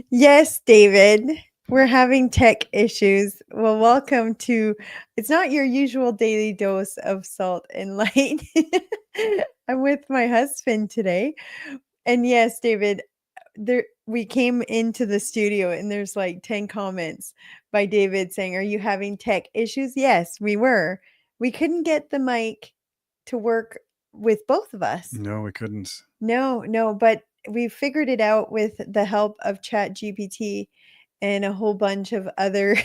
Yes, David, we're having tech issues. Well, welcome to it's not your usual daily dose of salt and light. I'm with my husband today. And yes, David, there we came into the studio and there's like 10 comments by David saying, "Are you having tech issues?" Yes, we were. We couldn't get the mic to work with both of us. No, we couldn't. No, but we figured it out with the help of ChatGPT and a whole bunch of other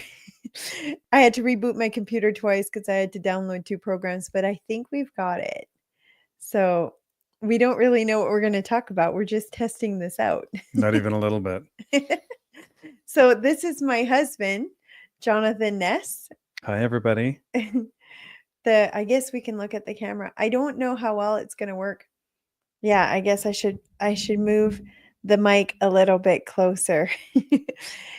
I had to reboot my computer twice because I had to download 2 programs, but I think we've got it. So, we don't really know what we're gonna talk about. We're just testing this out. Not even a little bit. So, this is my husband, Jonathan Ness. Hi, everybody. I guess we can look at the camera. I don't know how well it's gonna work. Yeah, I guess I should move the mic a little bit closer.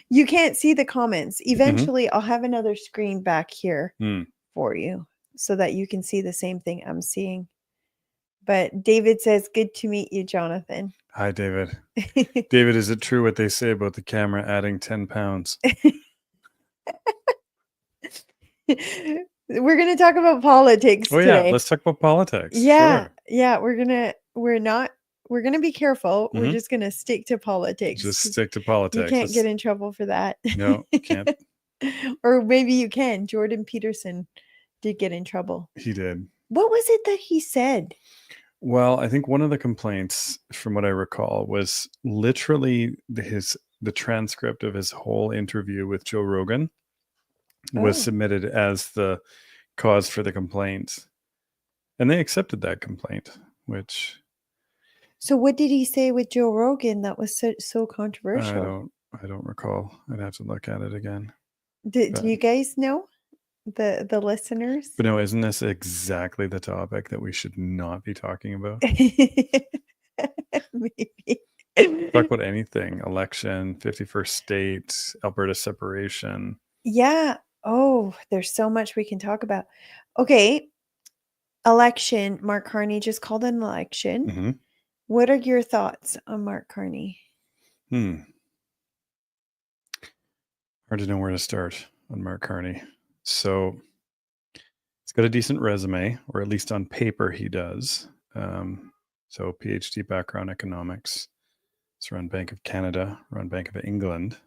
You can't see the comments. Eventually, I'll have another screen back here for you so that you can see the same thing I'm seeing. But David says, "Good to meet you, Jonathan." Hi, David. David, is it true what they say about the camera adding 10 pounds? We're gonna talk about politics Oh, today. yeah. Let's talk about politics. Yeah, Sure. yeah, we're gonna be careful. We're Mhm. just gonna stick to politics. Just 'Cause stick to you politics. can't get in trouble for that. No, can't. Or maybe you can. Jordan Peterson did get in trouble. He did. What was it that he said? Well, I think one of the complaints, from what I recall, was literally the transcript of his whole interview with Joe Rogan was Oh. submitted as the cause for the complaint. And they accepted that complaint, which So what did he say with Joe Rogan that was so controversial? I don't recall. I'd have to look at it again. Do But, you guys know? The listeners? but no, isn't this exactly the topic that we should not be talking about? Maybe. Talk about anything: election, 51st state, Alberta separation. Yeah. Oh, there's so much we can talk about. Okay. Election. Mark Carney just called an election. Mhm. What are your thoughts on Mark Carney? Hard to know where to start on Mark Carney. So he's got a decent resume, or at least on paper he does. So PhD background economics. He's run Bank of Canada, run Bank of England.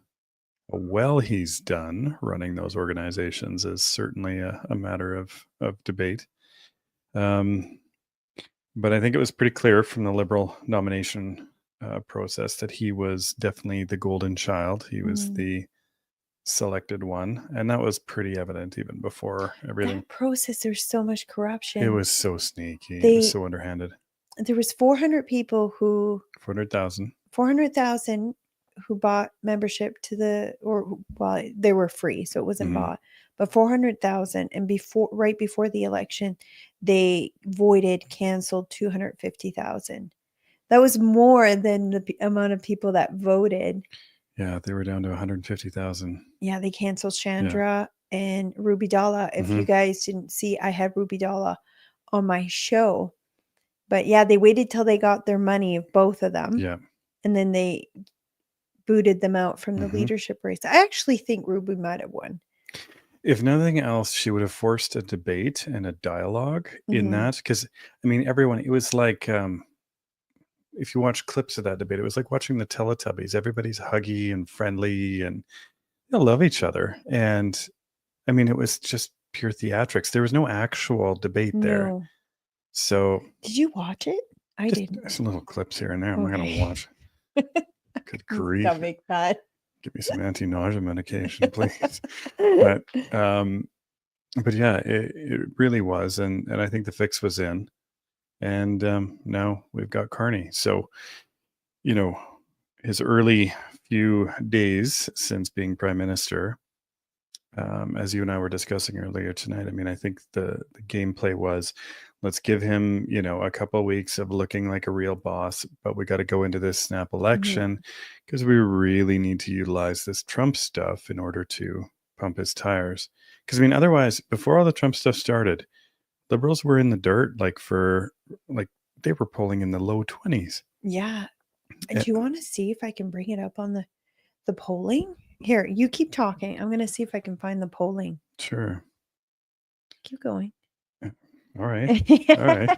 How well he's done running those organizations is certainly a matter of debate. But I think it was pretty clear from the Liberal nomination process that he was definitely the golden child. He was the selected one, and that was pretty evident even before everything. That process, there's so much corruption. It was so sneaky. It was so underhanded. There was 400 people who 400,000 who bought membership to well, they were free, so it wasn't bought, but 400,000, and right before the election, they canceled 250,000. That was more than the amount of people that voted. Yeah, they were down to 150,000. Yeah, they canceled Chandra and Ruby Dalla. If you guys didn't see, I had Ruby Dalla on my show. But yeah, they waited till they got their money, both of them. Yeah. And then they booted them out from the leadership race. I actually think Ruby might have won. If nothing else, she would have forced a debate and a dialogue in that. Because, I mean, it was like, if you watch clips of that debate, it was like watching the Teletubbies. Everybody's huggy and friendly and they love each other. And I mean, it was just pure theatrics. There was no actual debate there. So did you watch it? I didn't. Just little clips here and there. I'm not going to watch. Good grief. Stomach bad. Give me some anti-nausea medication, please. But yeah, it really was. And I think the fix was in. And now we've got Carney. So, his early few days since being prime minister, as you and I were discussing earlier tonight, I mean, I think the gameplay was, let's give him, a couple of weeks of looking like a real boss, but we got to go into this snap election because we really need to utilize this Trump stuff in order to pump his tires. Because, I mean, otherwise, before all the Trump stuff started, Liberals were in the dirt, they were polling in the low 20s. Yeah. Do you want to see if I can bring it up on the polling? Here, you keep talking. I'm going to see if I can find the polling. Sure. Keep going. All right. All right.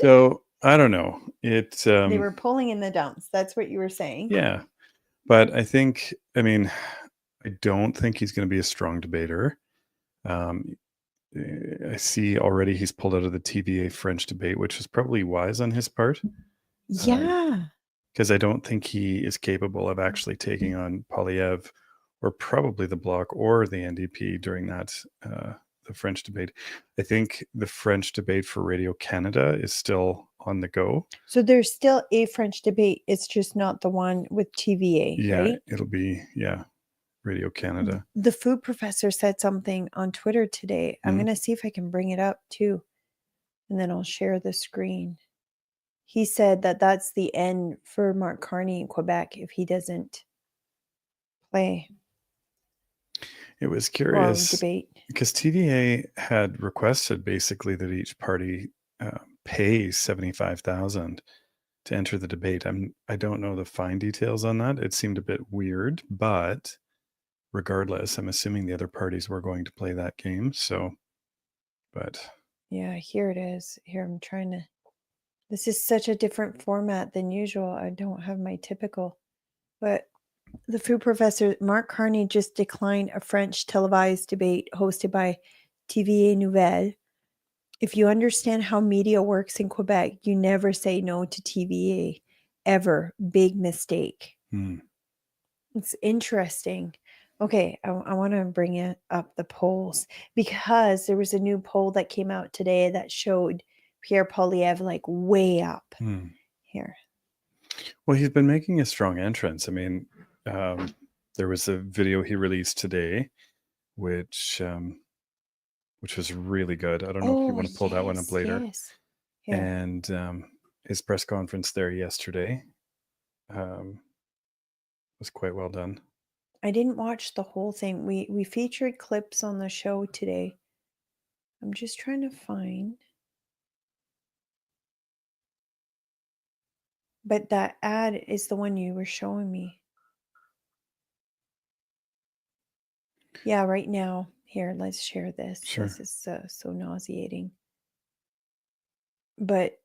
So I don't know. They were polling in the dumps. That's what you were saying. Yeah. But I think, I mean, I don't think he's going to be a strong debater. I see already he's pulled out of the TVA French debate, which is probably wise on his part. Yeah. Because I don't think he is capable of actually taking on Polyev or probably the Bloc or the NDP during that the French debate. I think the French debate for Radio Canada is still on the go. So there's still a French debate. It's just not the one with TVA, Yeah, right? it'll be Radio Canada. The food professor said something on Twitter today. I'm Mhm. going to see if I can bring it up too. And then I'll share the screen. He said that that's the end for Mark Carney in Quebec if he doesn't play It was or curious debate. because TVA had requested basically that each party pay 75,000 to enter the debate. I don't know the fine details on that. It seemed a bit weird, but regardless, I'm assuming the other parties were going to play that game. So, but Yeah, here it is. Here, I'm trying to. This is such a different format than usual. I don't have my typical. But the food professor, Mark Carney, just declined a French televised debate hosted by TVA Nouvelle. If you understand how media works in Quebec, you never say no to TVA. Ever. Big mistake. It's interesting. Okay, I want to bring it up the polls because there was a new poll that came out today that showed Pierre Poilievre like way up here. Well, he's been making a strong entrance. I mean, there was a video he released today, which was really good. I don't know if you want to pull that one up later. Yes. Yeah. And his press conference there yesterday was quite well done. I didn't watch the whole thing. We featured clips on the show today. I'm just trying to find. But that ad is the one you were showing me. Yeah, right now. Here, let's share this. Sure. This is so nauseating. But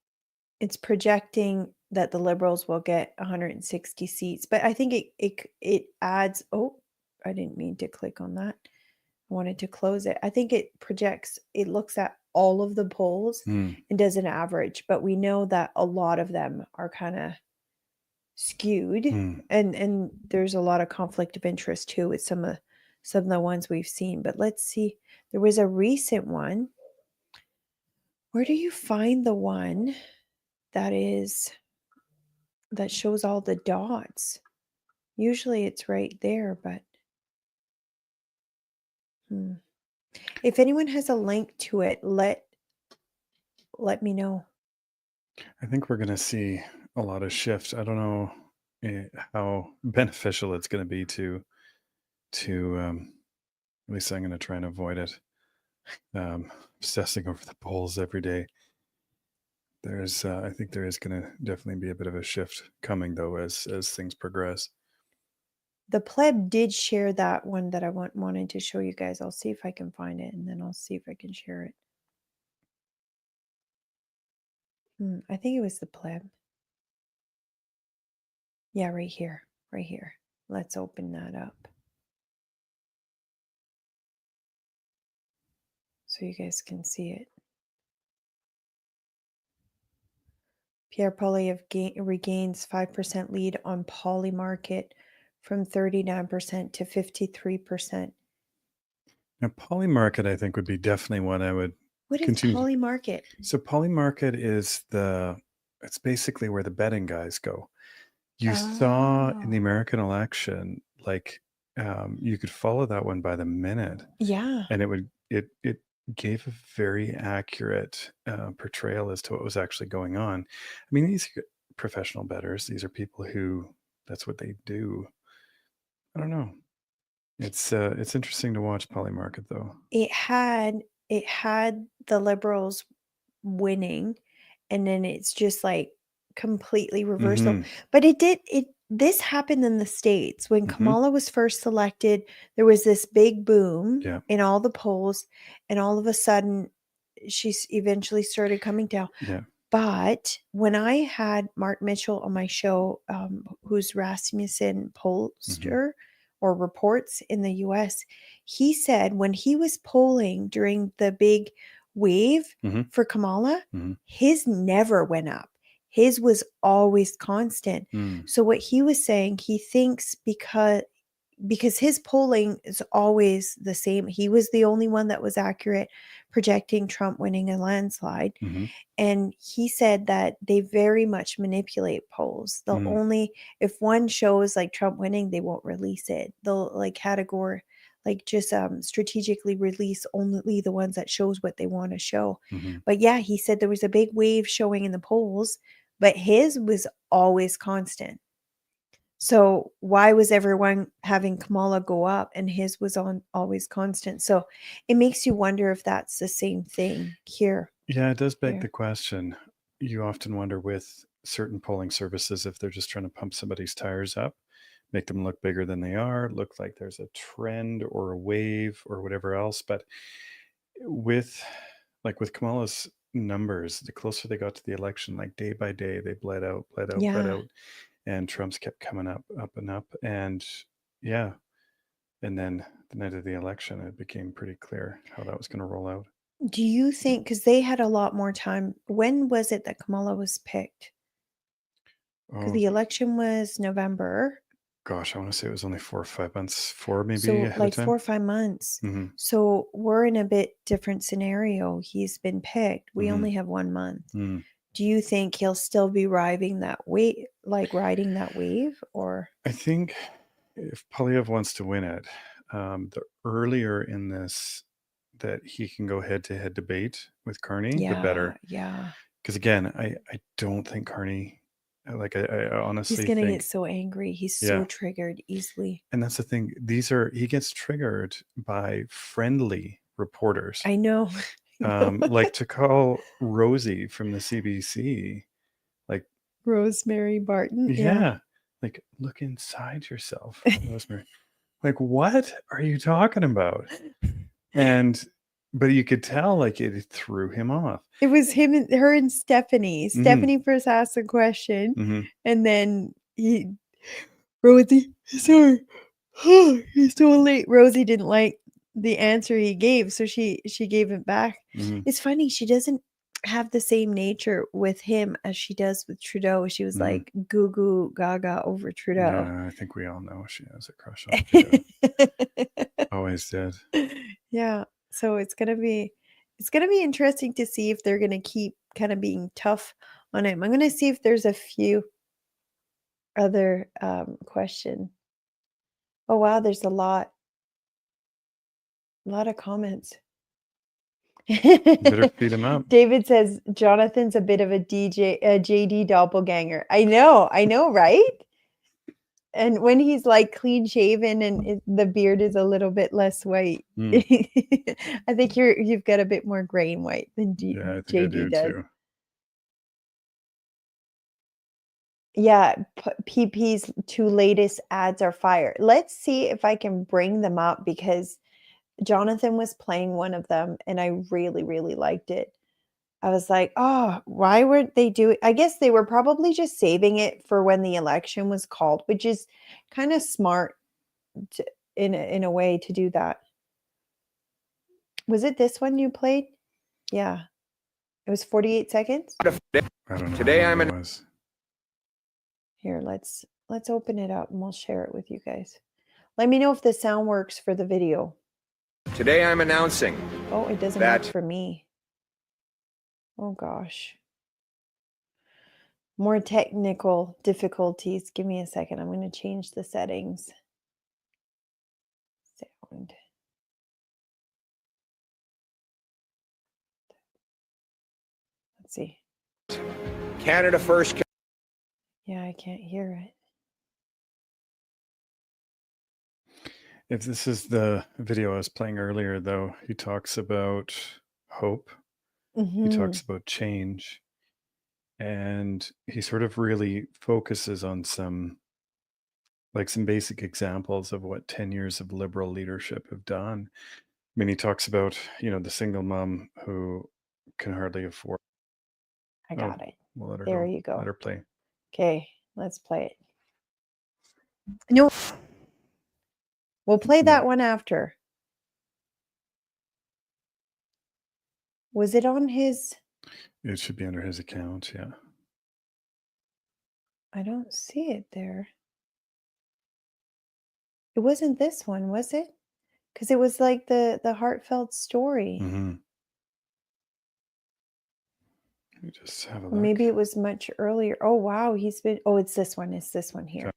it's projecting that the Liberals will get 160 seats. But I think it adds. Oh, I didn't mean to click on that. I wanted to close it. I think it projects. It looks at all of the polls and does an average. But we know that a lot of them are kind of skewed, and there's a lot of conflict of interest too with some of the ones we've seen. But let's see. There was a recent one. Where do you find the one that shows all the dots? Usually it's right there, but if anyone has a link to it, let me know. I think we're going to see a lot of shift. I don't know how beneficial it's going to be to at least I'm going to try and avoid it. Obsessing over the polls every day. There's I think there is going to definitely be a bit of a shift coming though as things progress. The pleb did share that one that I wanted to show you guys. I'll see if I can find it, and then I'll see if I can share it. I think it was the pleb. Yeah, right here. Right here. Let's open that up so you guys can see it. Pierre Poilievre regains 5% lead on Polymarket from 39% to 53%. Now, Polymarket, I think, would be definitely one I would What is continue. Polymarket? So Polymarket is it's basically where the betting guys go. You saw in the American election, like you could follow that one by the minute. Yeah. And it gave a very accurate portrayal as to what was actually going on. I mean, these are professional bettors. These are people who that's what they do. I don't know. It's interesting to watch Polymarket though. It had the Liberals winning, and then it's just like completely reversal. Mhm. But this happened in the States when Mhm. Kamala was first selected. There was this big boom Yeah. in all the polls, and all of a sudden, she's eventually started coming down. Yeah. But when I had Mark Mitchell on my show, who's Rasmussen pollster or reports in the US, he said when he was polling during the big wave Mhm. for Kamala, Mhm. his never went up. His was always constant. Mm. So what he was saying, he thinks because his polling is always the same. He was the only one that was accurate projecting Trump winning a landslide. Mhm. And he said that they very much manipulate polls. They'll Mm. only, if one shows like Trump winning, they won't release it. They'll like just strategically release only the ones that shows what they want to show. Mhm. But yeah, he said there was a big wave showing in the polls, but his was always constant. So why was everyone having Kamala go up and his was on always constant? So it makes you wonder if that's the same thing here. Yeah, it does beg Here. the question. You often wonder with certain polling services if they're just trying to pump somebody's tires up, make them look bigger than they are, look like there's a trend or a wave or whatever else. But with with Kamala's numbers, the closer they got to the election, like day by day, they bled out, bled out, bled Yeah. out, and Trump's kept coming up, up and up. And yeah, and then the night of the election, it became pretty clear how that was going to roll out. Do you think, because they had a lot more time, when was it that Kamala was picked? Because Oh the election was November. gosh, I want to say it was only 4 or 5 months, four maybe So ahead of like 4 time. or 5 months. Hmm. So we're in a bit different scenario. He's been picked. We Hmm. only have 1 month. Mm. Do you think he'll still be riding that wave, or? I think if Polyev wants to win it, the earlier in this that he can go head to head debate with Carney, the Yeah, better. yeah. Because again, I don't think Carney, I He's honestly gonna get think, so angry. He's so yeah. triggered easily. And that's the thing. He gets triggered by friendly reporters. I know. I know. Like to call Rosie from the CBC, like, Rosemary Barton. Yeah. yeah, like look inside yourself, Rosemary. Like, what are you talking about? And but you could tell like it threw him off. It was him and her and Stephanie. Hmm. Stephanie first asked a question, Hmm. and then Rosie, sorry, he's so late. Rosie didn't like the answer he gave, so she gave it back. Hmm. It's funny, she doesn't have the same nature with him as she does with Trudeau. She was Hmm. like goo goo gaga over Trudeau. Yeah, I think we all know she has a crush on Trudeau. Always did. Yeah. So it's gonna be interesting to see if they're gonna keep kind of being tough on him. I'm gonna see if there's a few other question. Oh wow, there's a lot of comments. Better feed him up. David says Jonathan's a bit of a JD doppelganger. I know, right? And when he's like clean shaven and the beard is a little bit less white, Mm. I think you've got a bit more gray and white than Yeah, I think I JD do does. too. Yeah, PP's two latest ads are fire. Let's see if I can bring them up because Jonathan was playing one of them and I really, really liked it. I was like, oh, why weren't they doing? I guess they were probably just saving it for when the election was called, which is kind of smart in a way to do that. Was it this one you played? Yeah. It was 48 seconds. I don't know Today how I'm long it was. Here, let's open it up and we'll share it with you guys. Let me know if the sound works for the video. Today I'm announcing Oh, it doesn't work for me. Oh gosh. More technical difficulties. Give me a second. I'm going to change the settings. Sound. Let's see. Canada First. Yeah, I can't hear it. If this is the video I was playing earlier, though, he talks about hope. He Mhm. talks about change. and he sort of really focuses on some basic examples of what 10 years of liberal leadership have done. I mean, he talks about, the single mom who can hardly afford. I Oh, got it. we'll let her There go. you Let go. her play. Okay, let's play it. No, we'll play Yeah. that one after. Was it on his? It should be under his account. Yeah. I don't see it there. It wasn't this one, was it? Because it was like the heartfelt story. Mm-hmm. Let me just have a Or look. maybe it was much earlier. Oh wow, he's been. Oh, it's this one. It's this one here. Okay.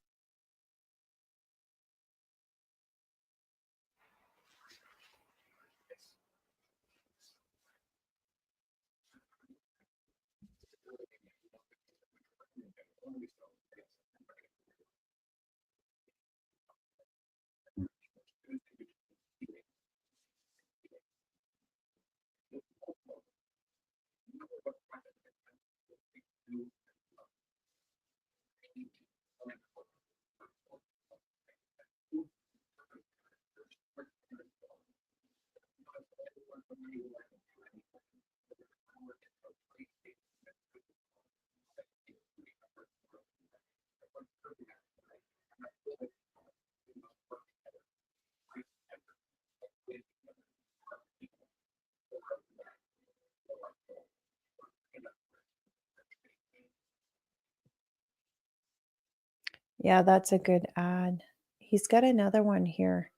Yeah, that's a good ad. He's got another one here.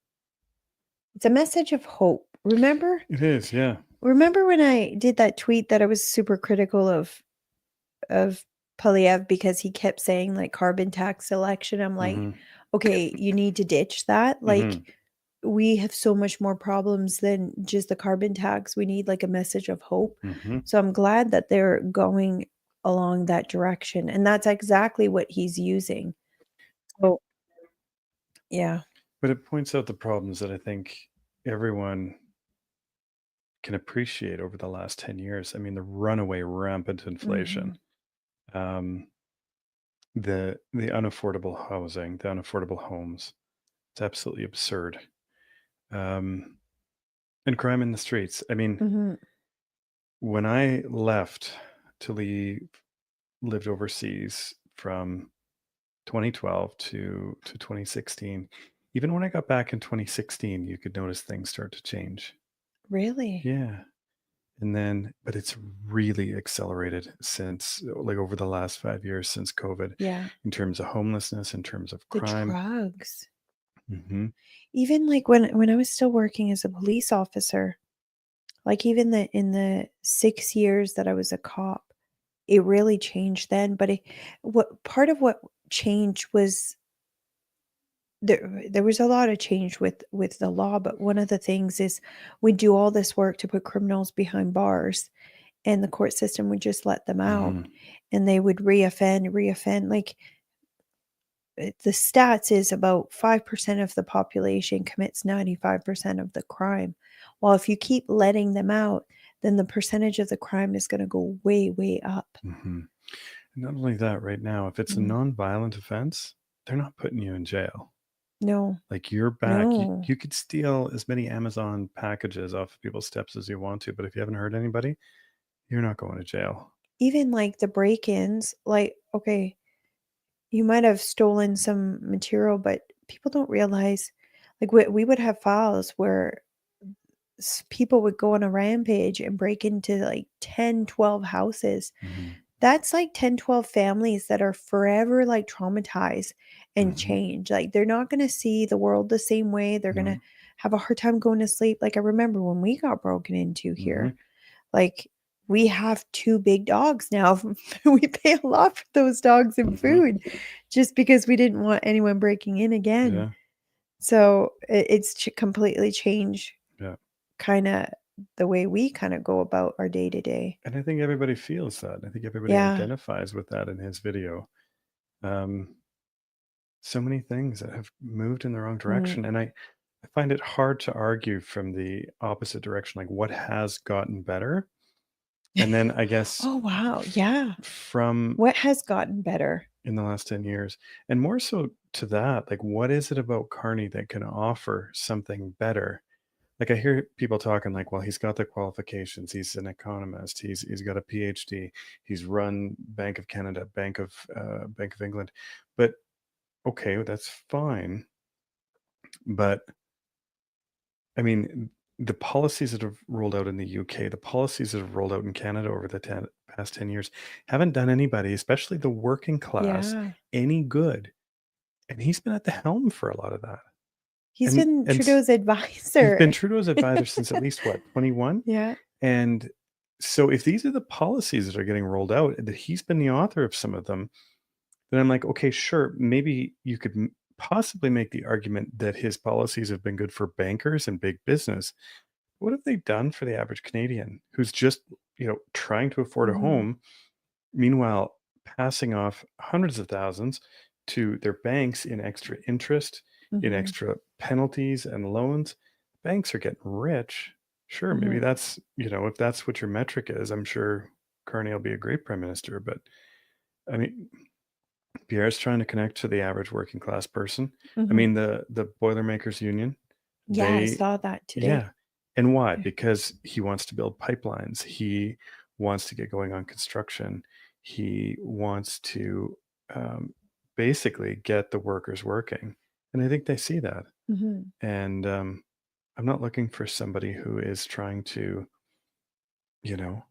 It's a message of hope. Remember? It is, yeah. Remember when I did that tweet that I was super critical of Polyev because he kept saying like carbon tax election? I'm like, Mm-hmm. okay, you need to ditch that. Like we have so much more problems than just the carbon tax. We need like a message of hope. Mm-hmm. So I'm glad that they're going along that direction. And that's exactly what he's using. So yeah. But it points out the problems that I think everyone can appreciate over the last 10 years. I mean, the runaway rampant inflation, um, the unaffordable housing, the unaffordable homes. It's absolutely absurd. And crime in the streets. I mean, Mhm. when I left to lived overseas from 2012 to 2016. Even when I got back in 2016, you could notice things start to change. Really? Yeah. And then, but it's really accelerated since, like, over the last 5 years since COVID, Yeah. in terms of homelessness, in terms of The crime. drugs. Hmm. Even like when I was still working as a police officer, like even in the 6 years that I was a cop, it really changed then, but what part of what changed was there was a lot of change with the law, but one of the things is we do all this work to put criminals behind bars, and the court system would just let them out, Hmm. and they would reoffend. Like the stats is about 5% of the population commits 95% of the crime. Well, if you keep letting them out, then the percentage of the crime is going to go way, way up. Hmm. Not only that, right now, if it's a Mm. non-violent offense, they're not putting you in jail. No, Like, you're back. no. You could steal as many Amazon packages off of people's steps as you want to, but if you haven't hurt anybody, you're not going to jail. Even like the break-ins, like, okay, you might have stolen some material, but people don't realize, like, we would have files where people would go on a rampage and break into like 10, 12 houses. Hmm. That's like 10, 12 families that are forever like traumatized and Hmm. change. Like they're not going to see the world the same way. They're going No. to have a hard time going to sleep. Like I remember when we got broken into Hmm. here, like we have 2 big dogs now. We pay a lot for those dogs and Hmm. food just because we didn't want anyone breaking in again. Yeah. So it's completely changed Yeah. kind of the way we kind of go about our day to day. And I think everybody feels that. I think everybody Yeah. identifies with that in his video. Um, so many things that have moved in the wrong direction. And I find it hard to argue from the opposite direction, like what has gotten better. And then I guess Oh, wow. Yeah. from What has gotten better? in the last 10 years, and more so to that, like, what is it about Carney that can offer something better? Like, I hear people talking like, well, he's got the qualifications. He's an economist. He's got a PhD. He's run Bank of Canada, Bank of England. But okay, that's fine. But I mean, the policies that have rolled out in the UK, the policies that have rolled out in Canada over the past 10 years haven't done anybody, especially the working class, Yeah. any good. And he's been at the helm for a lot of that. He's And been and Trudeau's he's advisor. been Trudeau's advisor since at least what, 21? Yeah. And so if these are the policies that are getting rolled out, and that he's been the author of some of them, then I'm like, okay, sure, maybe you could possibly make the argument that his policies have been good for bankers and big business. What have they done for the average Canadian who's just, trying to afford a Mhm. home, meanwhile passing off hundreds of thousands to their banks in extra interest, in Mhm. extra penalties and loans? Banks are getting rich. Sure, maybe Mhm. that's, if that's what your metric is, I'm sure Carney will be a great prime minister. But I mean, Pierre's trying to connect to the average working class person. I Mhm. mean, the Boilermakers Union, Yeah, I they, saw that today. yeah. And why? Yeah. Because he wants to build pipelines. He wants to get going on construction. He wants to um, basically get the workers working. And I think they see that. Mhm. And I'm not looking for somebody who is trying to, you know,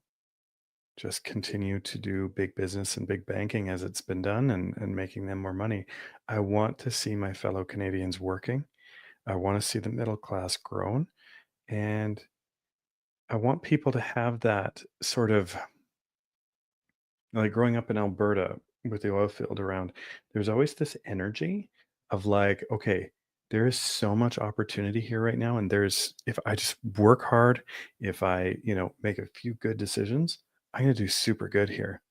just continue to do big business and big banking as it's been done, and making them more money. I want to see my fellow Canadians working. I want to see the middle class grown. And I want people to have that sort of, like, growing up in Alberta with the oil field around, there's always this energy of like, okay, there is so much opportunity here right now. And if I just work hard, if I, make a few good decisions, I'm going to do super good here.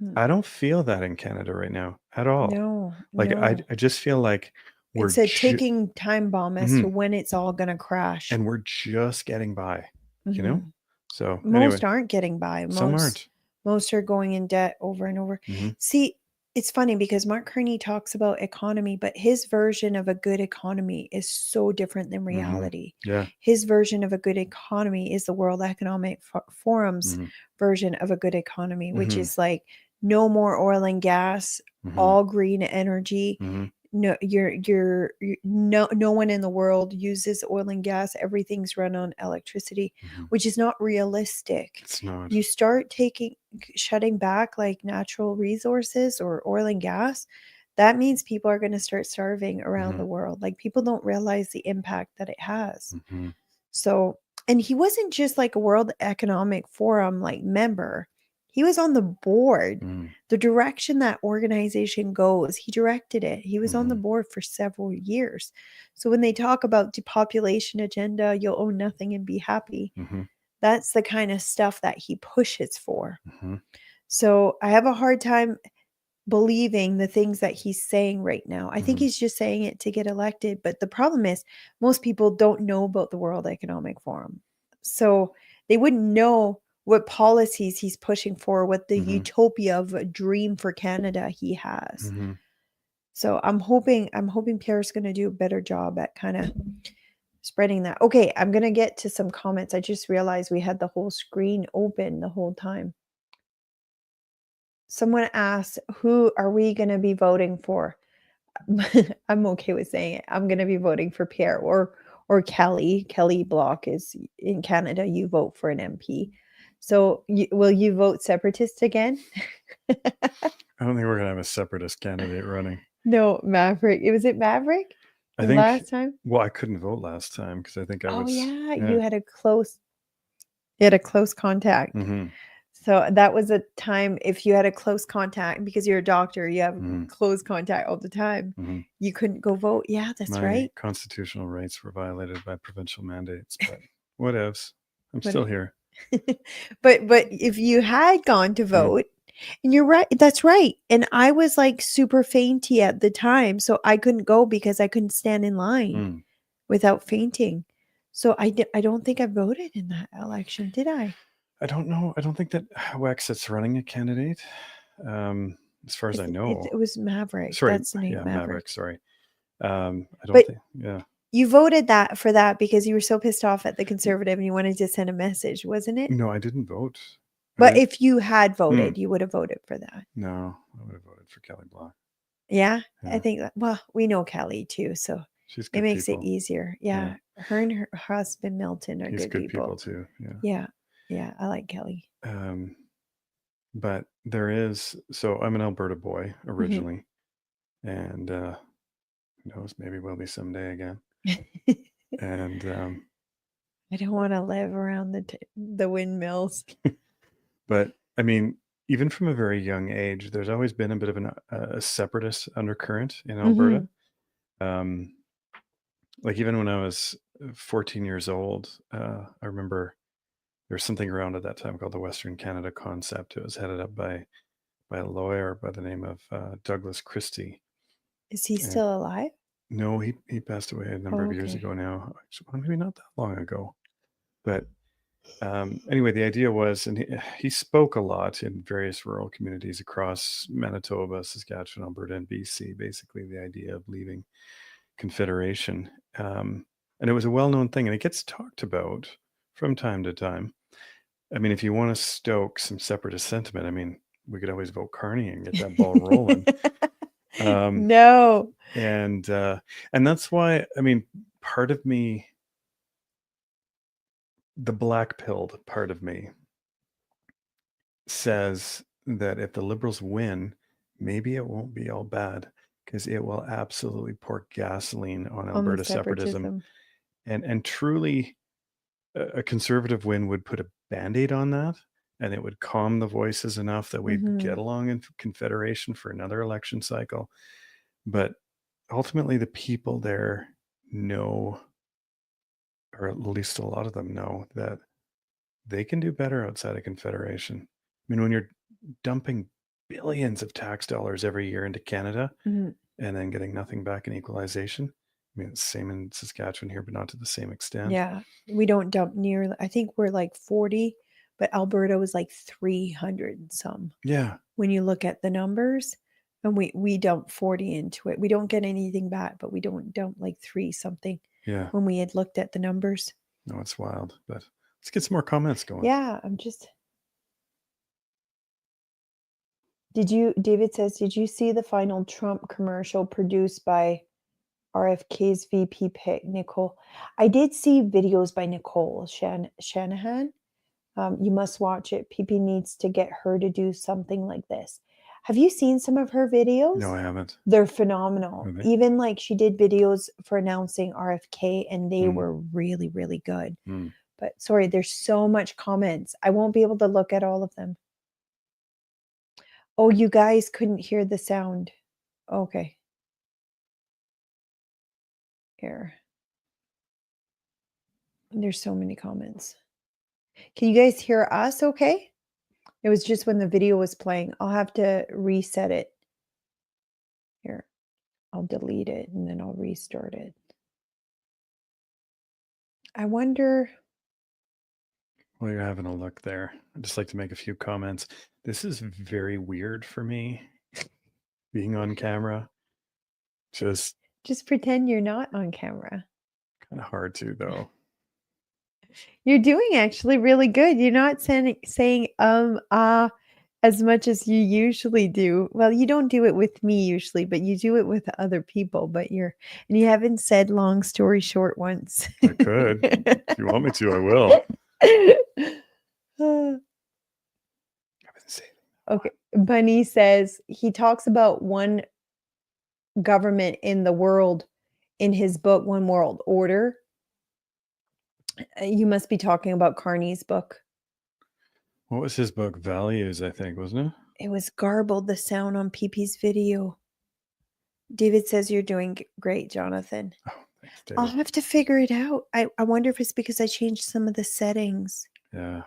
Mm. I don't feel that in Canada right now at all. No, Like, I, no. I just feel like we're, It's a ticking time bomb as to Mhm. when it's all gonna crash. And we're just getting by, you know? Mhm. So Most anyway, aren't getting by. some Most aren't. most are going in debt over and over. Mhm. See, it's funny because Mark Carney talks about economy, but his version of a good economy is so different than Mhm. reality. Yeah. His version of a good economy is the World Economic Forum's Mhm. version of a good economy, which Mhm. is like no more oil and gas, Mhm. all green energy. Mhm. No, no one in the world uses oil and gas. Everything's run on electricity, Mhm. which is not realistic. It's not. You start shutting back like natural resources or oil and gas, that means people are going to start starving around the Mhm. world. Like, people don't realize the impact that it has. Mhm. So, and he wasn't just like a World Economic Forum like member. He was on the board. Mm. The direction that organization goes, he directed it. He was on the Mhm. board for several years. So when they talk about depopulation agenda, you'll own nothing and be happy. Mhm. That's the kind of stuff that he pushes for. Mhm. So I have a hard time believing the things that he's saying right now. I think Mhm. he's just saying it to get elected. But the problem is, most people don't know about the World Economic Forum. So they wouldn't know what policies he's pushing for, what the Mhm. utopia of a dream for Canada he has. Mhm. So I'm hoping Pierre's going to do a better job at kind of spreading that. Okay, I'm going to get to some comments. I just realized we had the whole screen open the whole time. Someone asked, who are we going to be voting for? I'm okay with saying it. I'm going to be voting for Pierre or Kelly. Kelly Block is in Canada. You vote for an MP. So will you vote separatist again? I don't think we're gonna have a separatist candidate running. No, Maverick. Was it Maverick I the think. last time? Well, I couldn't vote last time because I think I Oh was. yeah, Yeah. you had a close contact. Mhm. So that was a time, if you had a close contact, because you're a doctor, you have Mhm. close contact all the time. Mhm. You couldn't go vote. Yeah, that's My right. constitutional rights were violated by provincial mandates, but whatevs. I'm But still here. but if you had gone to vote, and you're right, that's right. And I was like super fainty at the time, so I couldn't go because I couldn't stand in line Mm. without fainting. So I don't think I voted in that election, did I? I don't know. I don't think that Wexit's running a candidate. As far as I know. It was Maverick. Sorry, That's the name, yeah, Maverick. Sorry. I don't But think. Yeah. you voted for that because you were so pissed off at the Conservative and you wanted to send a message, wasn't it? No, I didn't vote. But if you had voted, you would have voted for that. No, I would have voted for Kelly Block. Yeah, Yeah. I think that, well, we know Kelly too, so She's it good makes people. it easier. Yeah. Her and her husband Milton are He's good people too. Yeah. Yeah. Yeah, I like Kelly. But there is, so I'm an Alberta boy originally, and who knows, maybe we'll be someday again. And I don't want to live around the windmills. But I mean, even from a very young age, there's always been a bit of a separatist undercurrent in Alberta. Like even when I was 14 years old, I remember there was something around at that time called the Western Canada Concept. It was headed up by a lawyer by the name of Douglas Christie. Is he still alive? No, he passed away a number of years ago now. Actually, maybe not that long ago. But anyway, the idea was, and he spoke a lot in various rural communities across Manitoba, Saskatchewan, Alberta, and BC, basically the idea of leaving Confederation. And it was a well-known thing, and it gets talked about from time to time. I mean, if you want to stoke some separatist sentiment, I mean, we could always vote Carney and get that ball rolling. No. And that's why, I mean, part of me, the black-pilled part of me, says that if the Liberals win, maybe it won't be all bad, because it will absolutely pour gasoline on Alberta separatism. And truly, a Conservative win would put a Band-Aid on that, and it would calm the voices enough that we'd get along in Confederation for another election cycle. But ultimately, the people there know, or at least a lot of them know, that they can do better outside of Confederation. I mean, when you're dumping billions of tax dollars every year into Canada and then getting nothing back in equalization, I mean, it's the same in Saskatchewan here, but not to the same extent. Yeah, we don't dump near, I think we're like 40, but Alberta was like 300 and some. Yeah. When you look at the numbers, and we dump 40 into it. We don't get anything back, but we don't dump like 3 something. Yeah. When we had looked at the numbers. No, it's wild, but let's get some more comments going. Yeah, David says, did you see the final Trump commercial produced by RFK's VP pick, Nicole? I did see videos by Nicole Shanahan. You must watch it. PP needs to get her to do something like this. Have you seen some of her videos? No, I haven't. They're phenomenal. Okay. Even like she did videos for announcing RFK, and they were really, really good. But sorry, there's so much comments. I won't be able to look at all of them. Oh, you guys couldn't hear the sound. Okay. Here. There's so many comments. Can you guys hear us okay? It was just when the video was playing. I'll have to reset it. Here. I'll delete it and then I'll restart it. I wonder. While you're having a look there, I'd just like to make a few comments. This is very weird for me, being on camera. Just pretend you're not on camera. Kind of hard to, though. You're doing actually really good. You're not saying as much as you usually do. Well, you don't do it with me usually, but you do it with other people. But you haven't said long story short once. I could. If you want me to, I will. Okay. Bunny says he talks about one government in the world in his book, One World Order. You must be talking about Carney's book. What was his book? Values, I think, wasn't it? It was garbled, the sound on PP's video. David says you're doing great, Jonathan. Oh, thanks, David. I'll have to figure it out. I wonder if it's because I changed some of the settings. Yeah.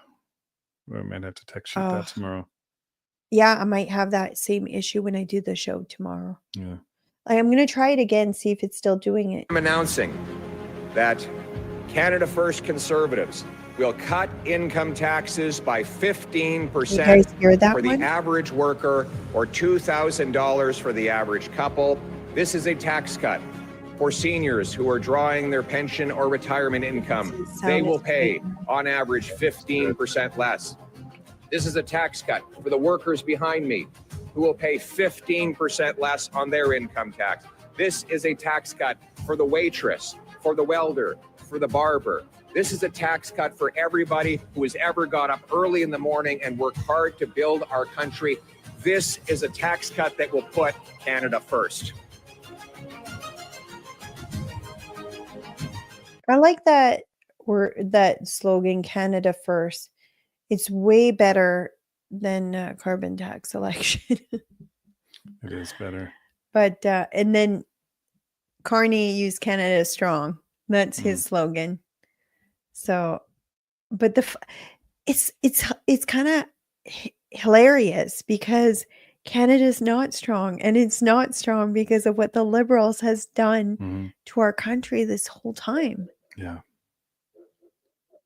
I might have to text you that tomorrow. Yeah, I might have that same issue when I do the show tomorrow. Yeah. I'm going to try it again, see if it's still doing it. I'm announcing that Canada First Conservatives We'll cut income taxes by You 15% guys hear that for the one? average worker or $2,000 for the average couple. This is a tax cut for seniors who are drawing their pension or retirement income. They will pay, on average, 15% less. This is a tax cut for the workers behind me who will pay 15% less on their income tax. This is a tax cut for the waitress, for the welder, for the barber. This is a tax cut for everybody who has ever got up early in the morning and worked hard to build our country. This is a tax cut that will put Canada first. I like that that slogan, Canada First. It's way better than carbon tax election. It is better. But and then Carney used Canada Strong. That's his slogan. So, but it's kind of hilarious because Canada's not strong, and it's not strong because of what the Liberals has done to our country this whole time. Yeah.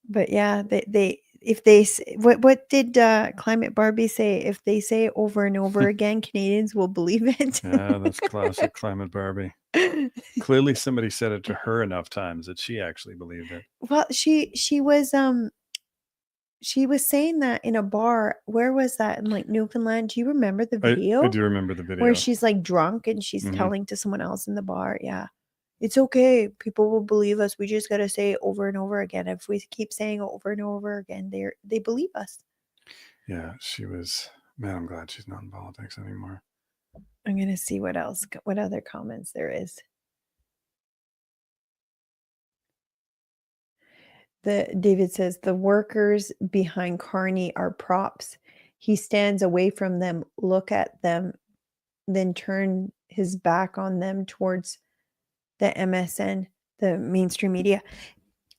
But yeah, if they what did Climate Barbie say? If they say it over and over again, Canadians will believe it. Yeah, that's classic Climate Barbie. Clearly somebody said it to her enough times that she actually believed it. Well, she was saying that in a bar. Where was that? In like Newfoundland? Do you remember the video? I do remember the video. Where she's like drunk and she's telling to someone else in the bar, yeah, it's okay. People will believe us. We just got to say it over and over again. If we keep saying it over and over again, they believe us. Yeah, she was, man, I'm glad she's not in politics anymore. I'm going to see what other comments there is. David says the workers behind Carney are props. He stands away from them, look at them, then turn his back on them towards the MSN, the mainstream media.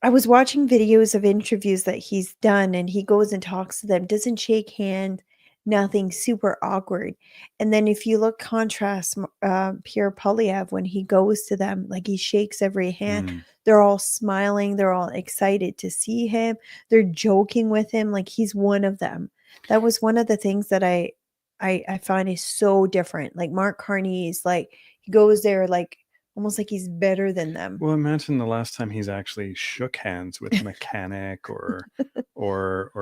I was watching videos of interviews that he's done, and he goes and talks to them, doesn't shake hand, nothing, super awkward. And then if you contrast Pierre Poilievre, when he goes to them, like he shakes every hand. They're all smiling. They're all excited to see him. They're joking with him like he's one of them. That was one of the things that I find is so different. Like Mark Carney is like, he goes there like almost like he's better than them. Well, imagine the last time he's actually shook hands with a mechanic or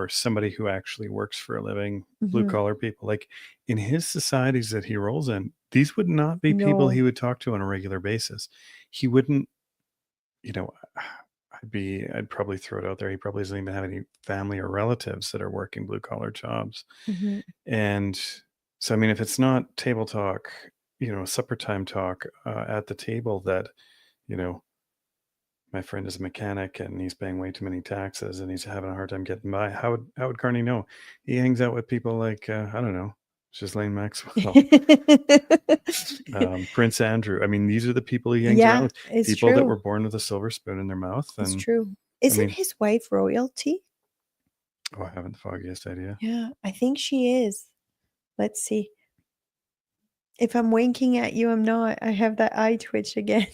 somebody who actually works for a living, blue collar people. Like in his societies that he rolls in, these would not be people he would talk to on a regular basis. He wouldn't, I'd probably throw it out there. He probably doesn't even have any family or relatives that are working blue collar jobs. And so, I mean, if it's not table talk, supper time talk at the table that, my friend is a mechanic and he's paying way too many taxes and he's having a hard time getting by. How would Carney know? He hangs out with people like, I don't know, Ghislaine Maxwell, Prince Andrew. I mean, these are the people he hangs around with. It's People true. that were born with a silver spoon in their mouth. It's And true. Isn't his wife royalty? Oh, I haven't the foggiest idea. Yeah, I think she is. Let's see. If I'm winking at you, I'm not. I have that eye twitch again.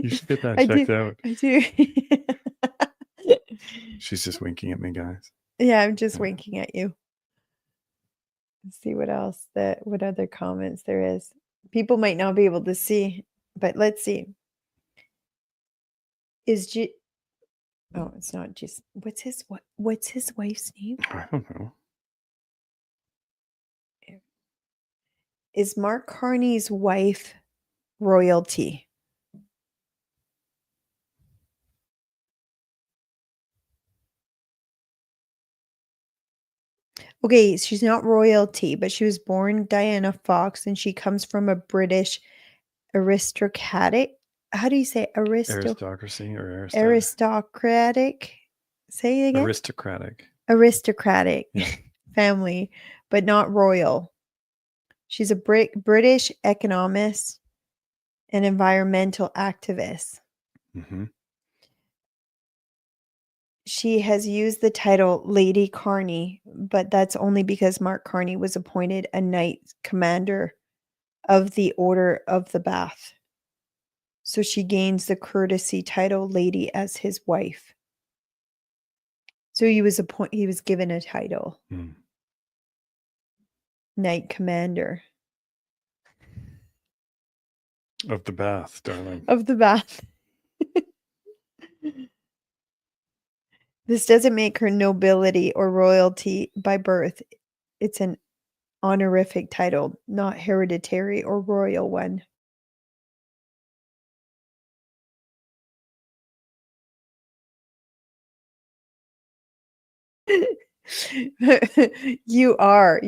You should get that checked out. I do. She's just winking at me, guys. Yeah, I'm just winking at you. Let's see what else what other comments there is. People might not be able to see, but let's see. Oh, it's not just what's his wife's name? I don't know. Is Mark Carney's wife royalty? Okay, she's not royalty, but she was born Diana Fox, and she comes from a British aristocratic. How do you say aristocracy or aristocratic? Say it again. Aristocratic family, but not royal. She's a British economist and environmental activist. She has used the title Lady Carney, but that's only because Mark Carney was appointed a Knight Commander of the Order of the Bath. So she gains the courtesy title Lady as his wife. So he was he was given a title, Hmm. Knight Commander Of the Bath, darling. of the Bath. This doesn't make her nobility or royalty by birth. It's an honorific title, not hereditary or royal one. You are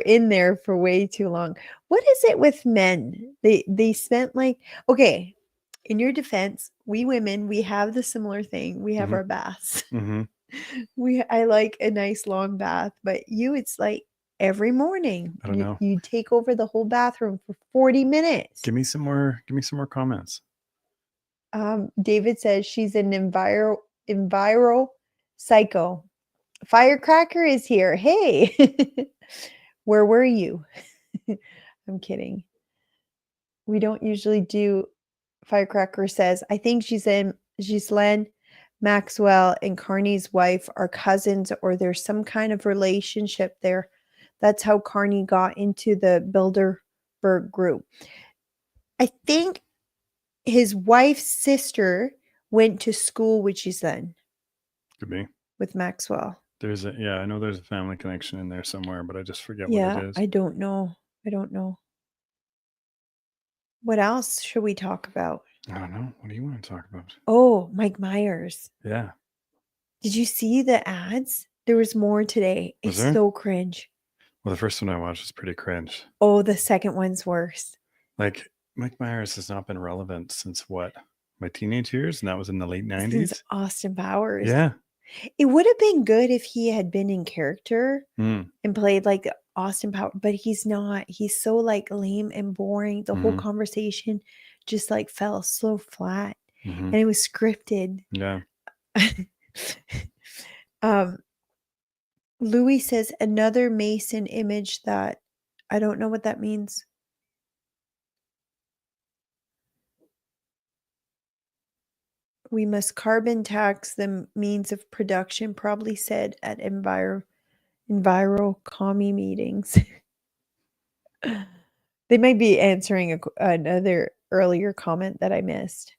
in there for way too long. What is it with men? They spent like, okay, in your defense, we women, we have the similar thing. We have Mhm. our baths. Hmm. I like a nice long bath, but it's like every morning. I don't know. You take over the whole bathroom for 40 minutes. Give me some more comments. David says she's an enviro psycho. Firecracker is here. Hey, where were you? I'm kidding. We don't usually do. Firecracker says, I think Ghislaine Maxwell and Carney's wife are cousins, or there's some kind of relationship there. That's how Carney got into the Bilderberg group. I think his wife's sister went to school with Ghislaine, Could be. with Maxwell. I know there's a family connection in there somewhere, but I just forget Yeah, what it is. I don't know. What else should we talk about? I don't know. What do you want to talk about? Oh, Mike Myers. Yeah. Did you see the ads? There was more today. Was It's there? so cringe. Well, the first one I watched was pretty cringe. Oh, the second one's worse. Like, Mike Myers has not been relevant since what? My teenage years? And that was in the late 90s? Since Austin Powers. Yeah. It would have been good if he had been in character Mm. and played like Austin Powers, but he's not. He's so like lame and boring. The whole Mhm. conversation just like fell so flat, Mhm. and it was scripted. Yeah. Louis says another Mason image that I don't know what that means. We must carbon tax the means of production, probably said at Enviro commie meetings. They might be answering another earlier comment that I missed.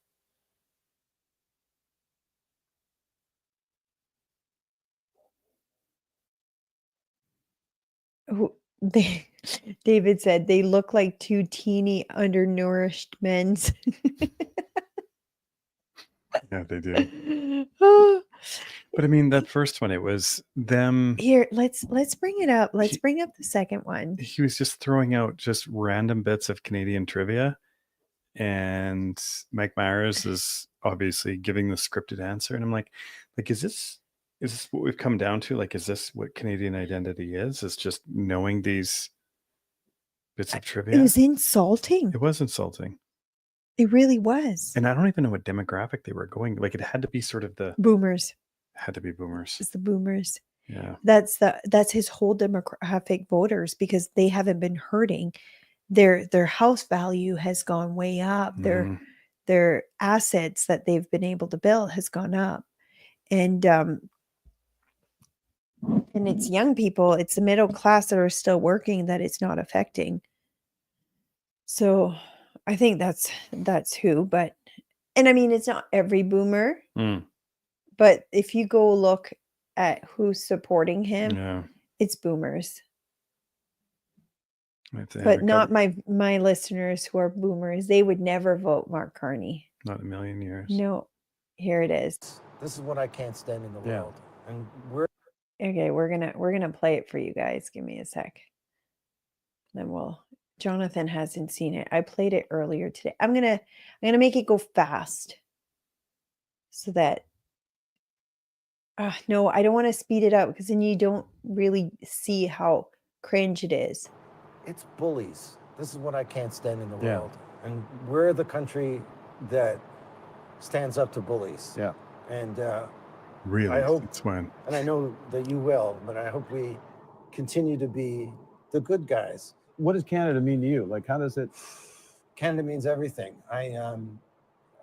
David said they look like two teeny undernourished men's. Yeah, they do. But I mean, that first one, it was them. Here, let's bring it up. Let's He- bring up the second one. He was just throwing out just random bits of Canadian trivia. And Mike Myers is obviously giving the scripted answer. And I'm like, is this what we've come down to? Like, is this what Canadian identity is? Is just knowing these bits of trivia? It was insulting. It was insulting. It really was. And I don't even know what demographic they were going. Like, it had to be sort of Boomers. had to be boomers. It's the boomers. Yeah. That's his whole demographic voters, because they haven't been hurting. Their house value has gone way up. Mhm. Their assets that they've been able to build has gone up. And it's young people, it's the middle class that are still working that it's not affecting. So I think that's who, but, and I mean, it's not every boomer, Mm. but if you go look at who's supporting him, Yeah. it's boomers. If they had But a not couple- my listeners who are boomers. They would never vote Mark Carney. not a million years. No. Here it is. This is what I can't stand in the Yeah. world. And we're Okay, we're gonna play it for you guys. Give me a sec. Then Jonathan hasn't seen it. I played it earlier today. I'm gonna make it go fast so that no, I don't want to speed it up because then you don't really see how cringe it is. it's bullies. This is what I can't stand in the Yeah. world. And we're the country that stands up to bullies. Yeah. And Really? I hope- It's when. and I know that you will, but I hope we continue to be the good guys. What does Canada mean to you? Like, how does it? Canada means everything. I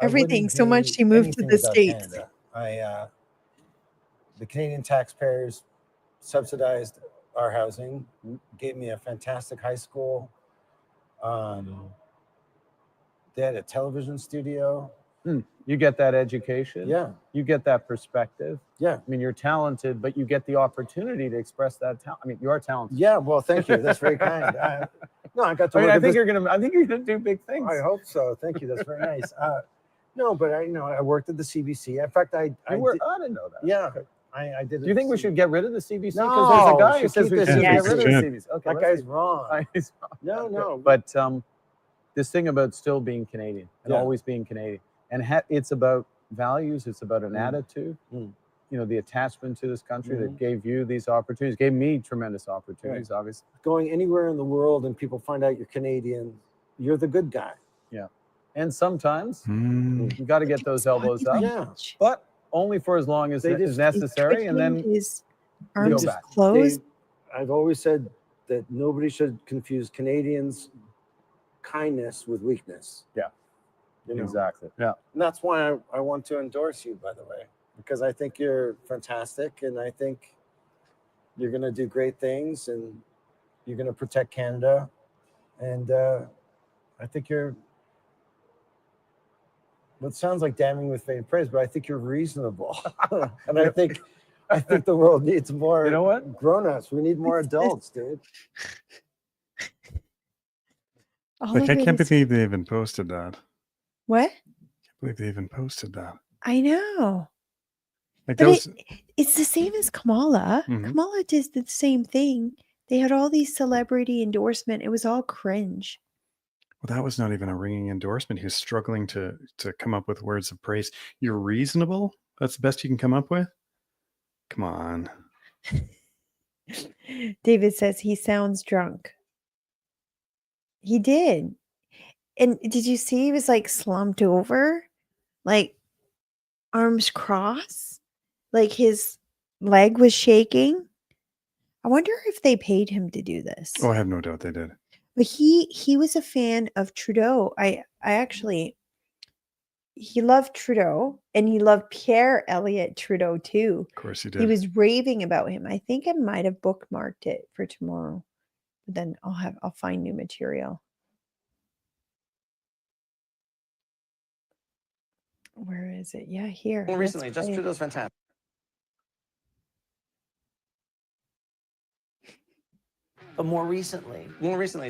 Everything, wouldn't so much do she moved to anything the without States. Canada. the Canadian taxpayers subsidized our housing, gave me a fantastic high school. They had a television studio. You get that education. Yeah, You get that perspective. yeah, I mean, you're talented, but you get the opportunity to express that talent. I mean, you are talented. yeah. Well, thank you. That's very kind. No, I got to. I mean, work I at think this- I think you're gonna do big things. I hope so. Thank you. That's very nice. No, but I worked at the CBC. In fact, I I didn't know that. yeah, Okay. I did. Do you think we should get rid of the CBC? No, Because there's a guy who should says keep we the should get CBC. rid of Yes, the CBC. Okay, That guy's wrong. No. But this thing about still being Canadian and Yeah. always being Canadian, and it's about values. It's about an attitude. Mm. You know, the attachment to this country that Mhm. gave you these opportunities, gave me tremendous opportunities. Obviously, Going anywhere in the world and people find out you're Canadian, you're the good guy. and sometimes Mm. you got to get those elbows up, Yeah. but only for as long as They it is just- necessary, and then his go arms is back. closed. I've always said that nobody should confuse Canadians' kindness with weakness. Yeah. You know? exactly. Yeah. And that's why I want to endorse you, by the way, because I think you're fantastic and I think you're going to do great things and you're going to protect Canada. And I think you're, what sounds like damning with faint praise, but I think you're reasonable. And I think the world needs more You know what? grown-ups. We need more adults, dude. All Like, of I it can't is- believe they even posted that. what? I believe they even posted that. I know. Like, But those. it's the same as Kamala. Mhm. Kamala did the same thing. They had all these celebrity endorsement. It was all cringe. Well, that was not even a ringing endorsement. He was struggling to come up with words of praise. You're reasonable. That's the best you can come up with. Come on. David says he sounds drunk. He did. And did you see he was like slumped over? Like arms crossed? Like his leg was shaking? I wonder if they paid him to do this. Oh, I have no doubt they did. But he was a fan of Trudeau. I actually he loved Trudeau and he loved Pierre Elliott Trudeau too. Of course he did. He was raving about him. I think I might have bookmarked it for tomorrow. But then I'll find new material. Where is it? Yeah, here. More Let's recently, Justin play it. Trudeau's fantastic. But more recently,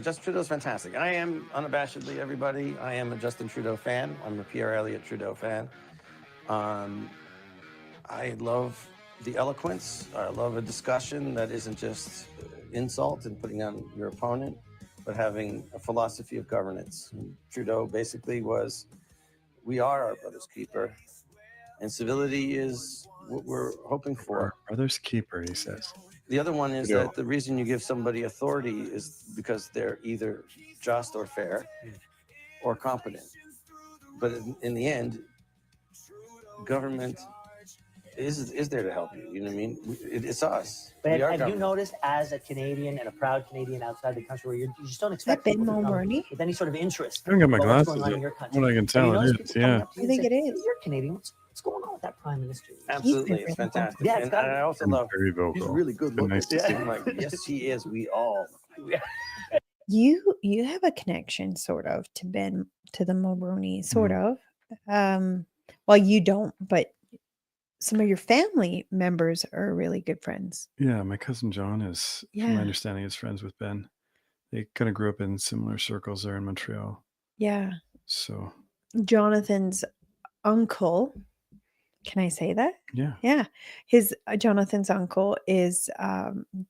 Justin Trudeau's fantastic. I am unabashedly, everybody, I am a Justin Trudeau fan. I'm a Pierre Elliott Trudeau fan. I love the eloquence. I love a discussion that isn't just insult and putting on your opponent, but having a philosophy of governance. Trudeau basically was, we are our brother's keeper, and civility is what we're hoping for. Our brother's keeper, he says. The other one is Trudeau. that the reason you give somebody authority is because they're either just or fair or competent. But in the end, government is there to help you. You know what I mean? It's us. But We are have you government. noticed, as a Canadian and a proud Canadian outside the country, where you just don't that expect Ben people to come Mulroney? with any sort of interest I haven't got my about what's glasses going on in yet. your country? What I can Have tell you it noticed is, people coming yeah. up to you I and think it saying, is. You're Canadian. What's going on with that prime minister? Absolutely, it's been fantastic. Yeah, it's and gotta I be. also I'm love. very He's vocal. really good Been looking. nice to see. I'm like, yes, he is. We all. You have a connection sort of to the Mulroney, sort of. Well, you don't, but some of your family members are really good friends. Yeah, my cousin John is, from Yeah. my understanding, is friends with Ben. They kind of grew up in similar circles there in Montreal. Yeah. So, Jonathan's uncle. Can I say that? yeah. Yeah. His Jonathan's uncle is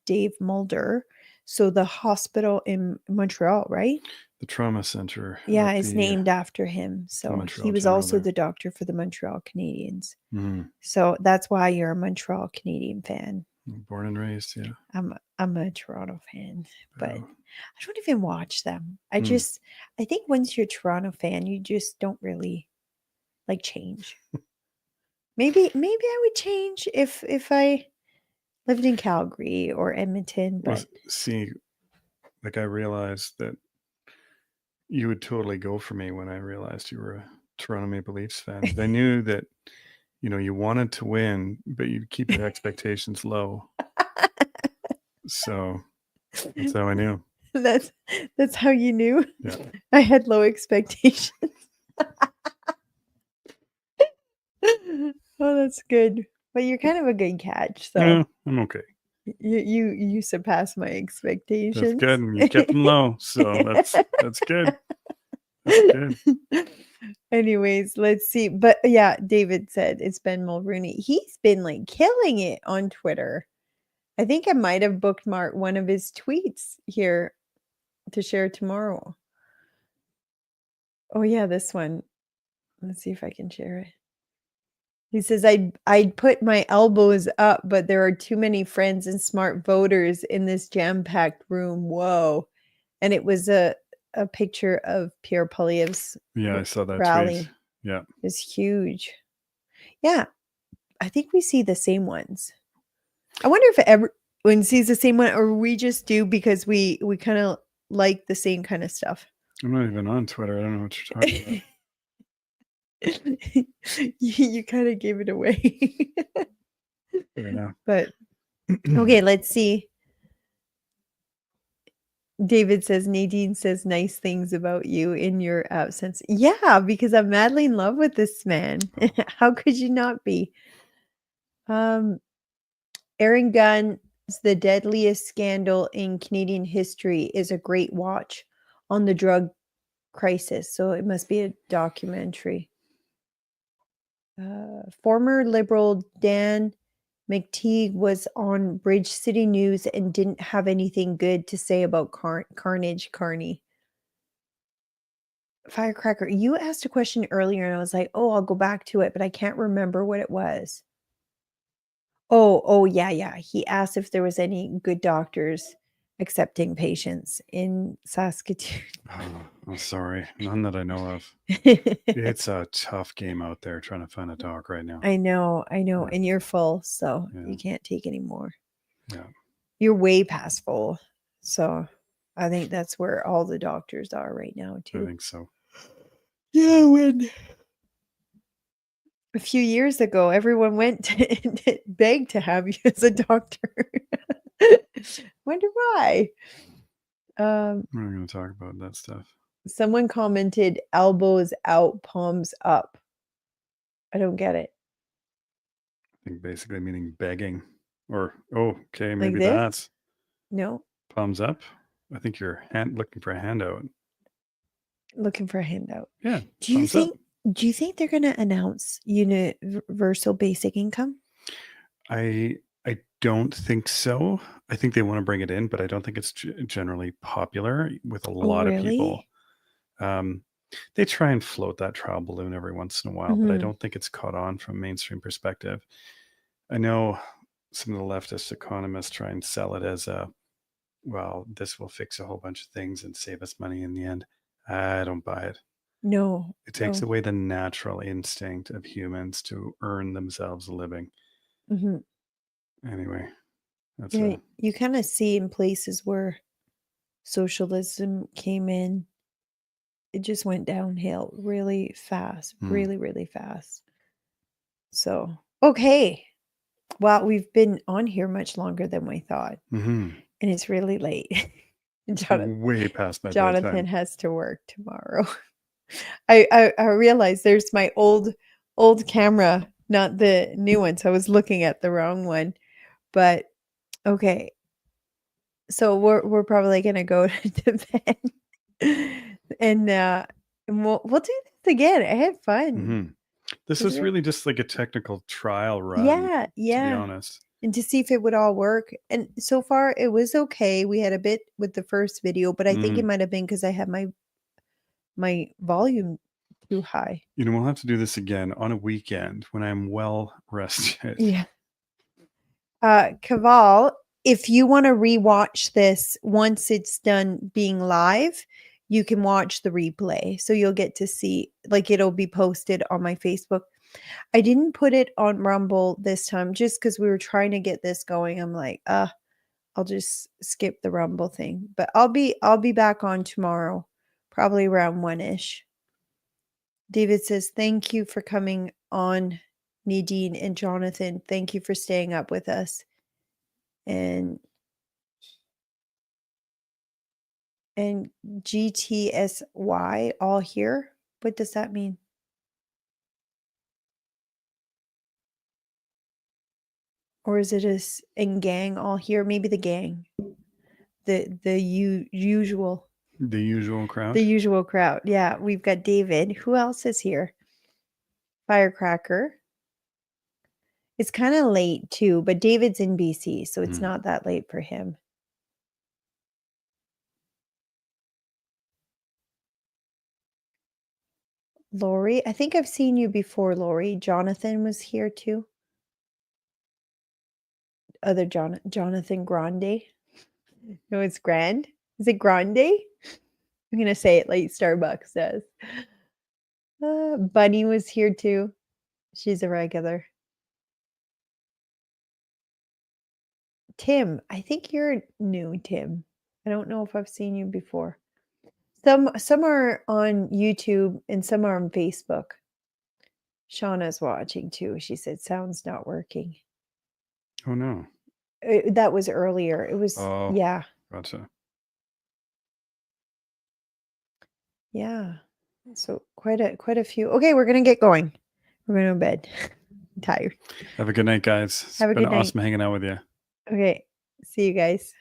Dave Mulder. So the hospital in Montreal, right? The trauma center. Yeah, at is the, named after him. So Montreal he was General also there. the doctor for the Montreal Canadiens. Mhm. So that's why you're a Montreal Canadian fan. Born and raised, yeah. I'm a Toronto fan, but Oh. I don't even watch them. I Hmm. I think once you're a Toronto fan, you just don't really like change. Maybe I would change if I lived in Calgary or Edmonton, Well, but see, like I realized that you would totally go for me when I realized you were a Toronto Maple Leafs fan. I knew that you wanted to win, but you keep your expectations low. So that's how I knew. That's how you knew. Yeah. I had low expectations. Oh, that's good. But you're kind of a good catch, so Yeah, I'm okay. you surpass my That's expectations. good. And you kept them low. So that's good. That's good. Anyways, let's see. But yeah, David said it's Ben Mulrooney. He's been like killing it on Twitter. I think I might have bookmarked one of his tweets here to share tomorrow. Oh yeah, this one. Let's see if I can share it. He says, I'd put my elbows up, but there are too many friends and smart voters in this jam-packed room. Whoa. And it was a picture of Pierre Poilievre's Yeah, I saw that rally. tweet. Yeah. It's huge. Yeah. I think we see the same ones. I wonder if everyone sees the same one, or we just do because we kind of like the same kind of stuff. I'm not even on Twitter. I don't know what you're talking about. You kind of gave it away. Fair enough. But okay, let's see. David says Nadine says nice things about you in your absence. Yeah, because I'm madly in love with this man. How could you not be? Aaron Gunn's The Deadliest Scandal in Canadian History is a great watch on the drug crisis. So it must be a documentary. Former Liberal Dan McTeague was on Bridge City News and didn't have anything good to say about Carnage Carney. Firecracker, you asked a question earlier and I was like, oh, I'll go back to it, but I can't remember what it was. Oh, yeah. He asked if there was any good doctors accepting patients in Saskatoon. Oh, I'm sorry. None that I know of. It's a tough game out there trying to find a dog right now. I know. Yeah. And you're full, so Yeah. you can't take any more. Yeah. You're way past full. So I think that's where all the doctors are right now, I too. think so. Yeah, when a few years ago, everyone went to beg to have you as a doctor. Wonder why. We're not going to talk about that stuff. Someone commented, elbows out, palms up. I don't get it. I think basically meaning begging. Or, okay, maybe this? that's No, palms up. I think you're looking for a handout. looking for a handout. Yeah. Do you thumbs up. think they're going to announce universal basic income? I don't think so. I think they want to bring it in, but I don't think it's generally popular with a lot of people. They try and float that trial balloon every once in a while, but I Mhm. don't think it's caught on from a mainstream perspective. I know some of the leftist economists try and sell it as this will fix a whole bunch of things and save us money in the end. I don't buy it. No. It takes no. away the natural instinct of humans to earn themselves a living. Mhm. Anyway, that's Yeah, you kind of see in places where socialism came in, it just went downhill really fast, really, really fast. So, okay. Well, we've been on here much longer than we thought, Mhm. and it's really late. It's Jonathan, way past my Jonathan bedtime. has to work tomorrow. I realized there's my old camera, not the new one. So I was looking at the wrong one. But okay. So we're probably gonna go to bed. And we'll do this again. I had fun. Mhm. This Was was it? really just like a technical trial run, Yeah, to be yeah. honest. And to see if it would all work. And so far it was okay. We had a bit with the first video, but I think it might have been because I had my volume too high. We'll have to do this again on a weekend when I'm well rested. Yeah. Kaval, if you want to rewatch this once it's done being live, you can watch the replay. So you'll get to see, like, it'll be posted on my Facebook. I didn't put it on Rumble this time just because we were trying to get this going. I'm like, I'll just skip the Rumble thing. But I'll be back on tomorrow, probably around 1-ish. David says, thank you for coming on, Nadine and Jonathan, thank you for staying up with us. And GTSY all here. What does that mean? Or is it just and gang all here? Maybe the gang. The usual. The usual crowd. The usual crowd. Yeah, we've got David. Who else is here? Firecracker. It's kind of late too, but David's in BC, so it's not that late for him. Lori, I think I've seen you before, Lori. Jonathan was here too. Other Jonathan Grande. No, it's Grand. Is it Grande? I'm going to say it like Starbucks says. Bunny was here too. She's a regular. Tim, I think you're new, Tim. I don't know if I've seen you before. Some are on YouTube and some are on Facebook. Shauna's watching too. She said sound's not working. Oh no. That was earlier. It was yeah. Gotcha. Yeah. So quite a few. Okay, we're gonna get going. We're going to bed. I'm tired. Have a good night, guys. It's Have a been good night. awesome hanging out with you. Okay. See you guys.